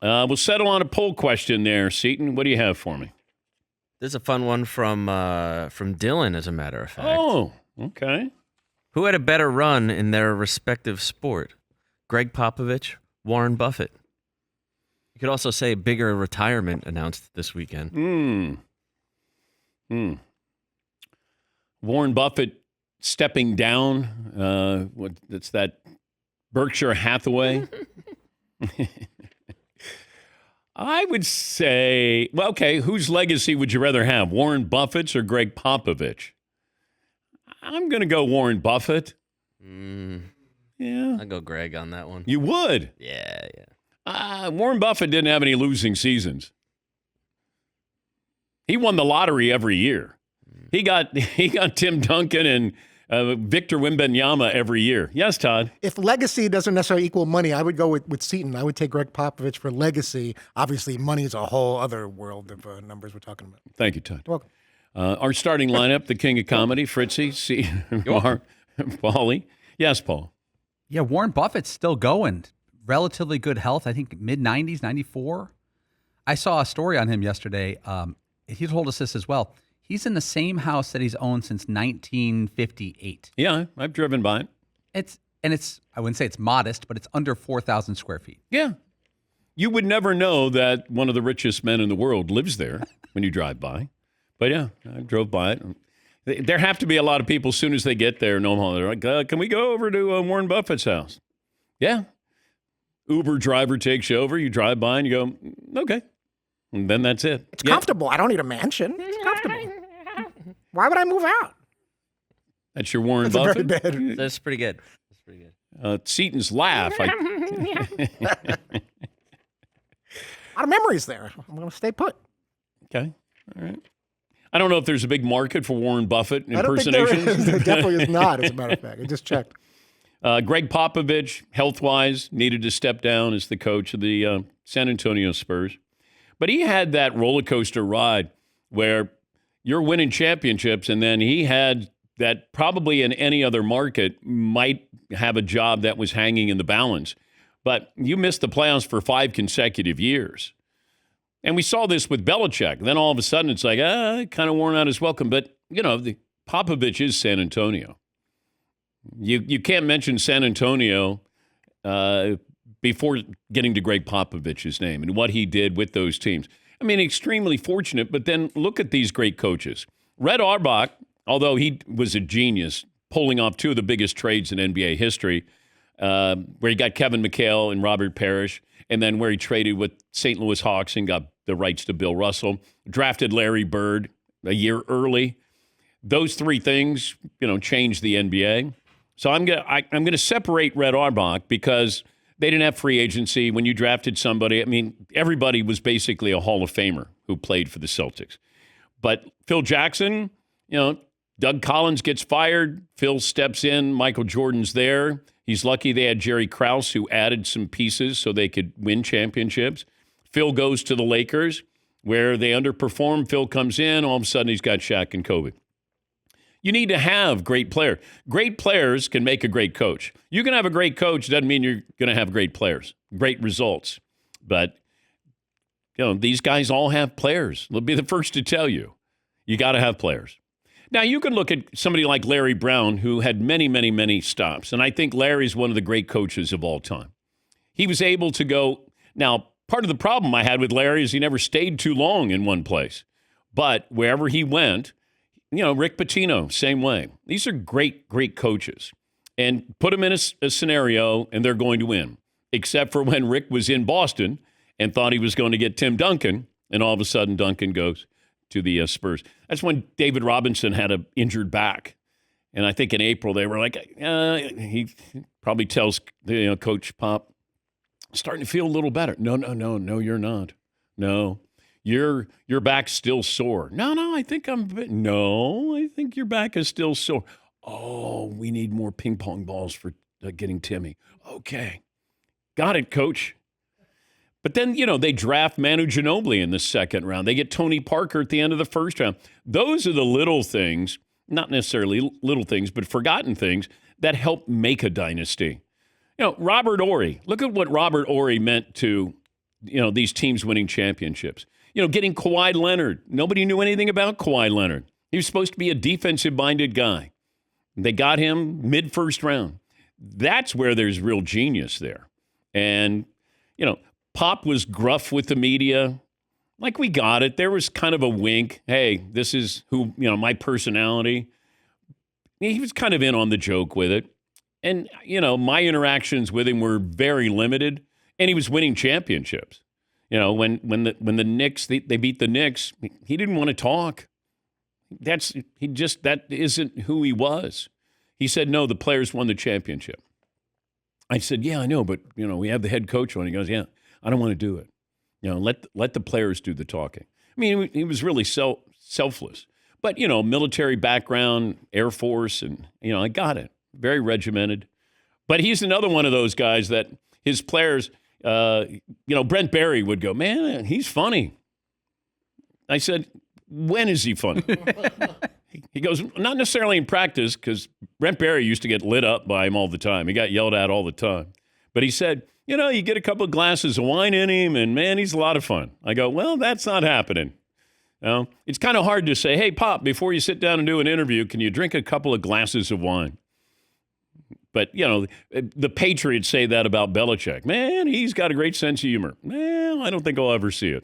We'll settle on a poll question there, Seton. What do you have for me? There's a fun one from Dylan, as a matter of fact. Oh, okay. Who had a better run in their respective sport? Gregg Popovich, Warren Buffett. You could also say bigger retirement announced this weekend. Warren Buffett stepping down. It's that Berkshire Hathaway. I would say, well, okay, whose legacy would you rather have, Warren Buffett's or Gregg Popovich? I'm going to go Warren Buffett. Yeah. I'll go Gregg on that one. You would? Yeah. Warren Buffett didn't have any losing seasons. He won the lottery every year. He got Tim Duncan and Victor Wembanyama every year. Yes, Todd? If legacy doesn't necessarily equal money, I would go with Seton. I would take Gregg Popovich for legacy. Obviously, money is a whole other world of numbers we're talking about. Thank you, Todd. You're welcome. Our starting lineup, the king of comedy, Fritzy, Mark, Paulie. Yes, Paul. Yeah, Warren Buffett's still going. Relatively good health. I think mid-90s, 94. I saw a story on him yesterday. He told us this as well. He's in the same house that he's owned since 1958. Yeah, I've driven by it. It's I wouldn't say it's modest, but it's under 4,000 square feet. Yeah. You would never know that one of the richest men in the world lives there when you drive by. But yeah, I drove by it. There have to be a lot of people as soon as they get there in Omaha. They're like, can we go over to Warren Buffett's house? Yeah. Uber driver takes you over. You drive by and you go, okay. And then that's it. It's comfortable. I don't need a mansion. It's comfortable. Why would I move out? That's your Warren Buffett? Very bad. That's pretty good. Seton's laugh. A lot of memories there. I'm going to stay put. Okay. All right. I don't know if there's a big market for Warren Buffett I don't think there impersonations. is. There definitely is not, as a matter of fact. I just checked. Gregg Popovich, health-wise, needed to step down as the coach of the San Antonio Spurs. But he had that roller coaster ride where you're winning championships, and then he had that probably in any other market might have a job that was hanging in the balance. But you missed the playoffs for 5 consecutive years. And we saw this with Belichick. Then all of a sudden it's like, kind of worn out his welcome. But, Popovich is San Antonio. You can't mention San Antonio before getting to Gregg Popovich's name and what he did with those teams. I mean, extremely fortunate, but then look at these great coaches. Red Auerbach, although he was a genius, pulling off 2 of the biggest trades in NBA history, where he got Kevin McHale and Robert Parrish, and then where he traded with St. Louis Hawks and got the rights to Bill Russell, drafted Larry Bird a year early. Those 3 things, changed the NBA. So I'm gonna separate Red Auerbach because they didn't have free agency. When you drafted somebody, I mean, everybody was basically a Hall of Famer who played for the Celtics. But Phil Jackson, Doug Collins gets fired. Phil steps in. Michael Jordan's there. He's lucky they had Jerry Krause, who added some pieces so they could win championships. Phil goes to the Lakers, where they underperform. Phil comes in. All of a sudden, he's got Shaq and Kobe. You need to have great players. Great players can make a great coach. You can have a great coach. Doesn't mean you're going to have great players, great results. But, these guys all have players. They'll be the first to tell you. You got to have players. Now, you can look at somebody like Larry Brown, who had many, many, many stops. And I think Larry's one of the great coaches of all time. He was able to go. Now, part of the problem I had with Larry is he never stayed too long in one place. But wherever he went, Rick Pitino, same way. These are great, great coaches. And put them in a scenario, and they're going to win. Except for when Rick was in Boston and thought he was going to get Tim Duncan, and all of a sudden Duncan goes to the Spurs. That's when David Robinson had an injured back. And I think in April they were like, he probably tells Coach Pop, starting to feel a little better. No, you're not. No, your back's still sore. No, I think I think your back is still sore. Oh, we need more ping pong balls for getting Timmy. Okay. Got it, Coach. But then, they draft Manu Ginobili in the second round. They get Tony Parker at the end of the first round. Those are the little things, not necessarily little things, but forgotten things that help make a dynasty. Robert Horry. Look at what Robert Horry meant to these teams winning championships. Getting Kawhi Leonard. Nobody knew anything about Kawhi Leonard. He was supposed to be a defensive-minded guy. They got him mid-first round. That's where there's real genius there. And, Pop was gruff with the media. Like, we got it. There was kind of a wink. Hey, this is who, my personality. He was kind of in on the joke with it. And, my interactions with him were very limited. And he was winning championships. When the Knicks, they beat the Knicks, he didn't want to talk. That isn't who he was. He said, no, the players won the championship. I said, yeah, I know, but, we have the head coach on. He goes, yeah, I don't want to do it. Let the players do the talking. I mean, he was really selfless. But, military background, Air Force, and, I got it. Very regimented. But he's another one of those guys that his players, Brent Barry would go, man, he's funny. I said, when is he funny? He goes, not necessarily in practice, because Brent Barry used to get lit up by him all the time. He got yelled at all the time. But he said, you get a couple of glasses of wine in him, and, man, he's a lot of fun. I go, well, that's not happening. It's kind of hard to say, hey, Pop, before you sit down and do an interview, can you drink a couple of glasses of wine? But, the Patriots say that about Belichick. Man, he's got a great sense of humor. Well, I don't think I'll ever see it.